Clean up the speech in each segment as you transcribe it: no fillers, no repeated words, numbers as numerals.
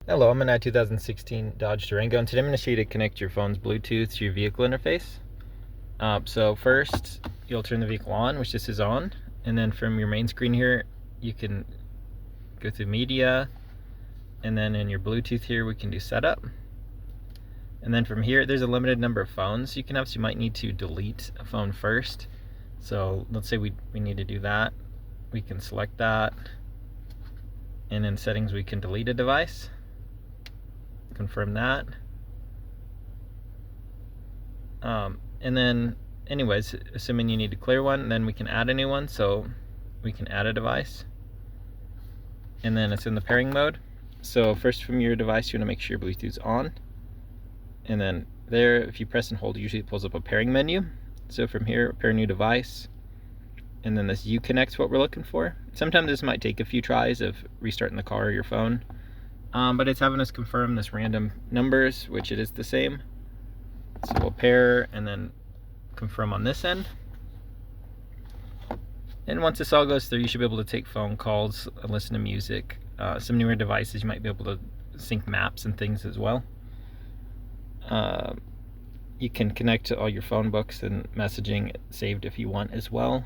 Hello, I'm in a 2016 Dodge Durango, and today I'm going to show you to connect your phone's Bluetooth to your vehicle interface. So first, you'll turn the vehicle on, which this is on, and then from your main screen here, you can go through media, and then in your Bluetooth here, we can do setup. And then from here, there's a limited number of phones you can have, so you might need to delete a phone first. So let's say we need to do that. We can select that, and in settings, we can delete a device. Confirm that. And then anyways, assuming you need to clear one, then we can add a new one. So we can add a device, and then it's in the pairing mode. So first, from your device, you want to make sure your Bluetooth's on, and then there, if you press and hold, usually it pulls up a pairing menu. So from here, pair new device, and then this Uconnect's what we're looking for. Sometimes this might take a few tries of restarting the car or your phone, but it's having us confirm this random numbers, which it is the same. So we'll pair and then confirm on this end. And once this all goes through, you should be able to take phone calls, listen to music. Some newer devices, you might be able to sync maps and things as well. You can connect to all your phone books and messaging saved if you want as well.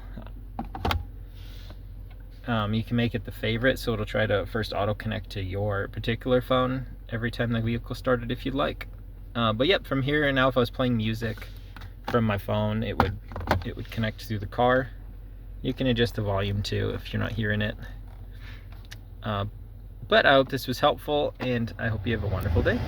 You can make it the favorite, so it'll try to first auto connect to your particular phone every time the vehicle started if you'd like. But yep, from here now, if I was playing music from my phone, it would connect through the car. You can adjust the volume too if you're not hearing it. But I hope this was helpful, and I hope you have a wonderful day.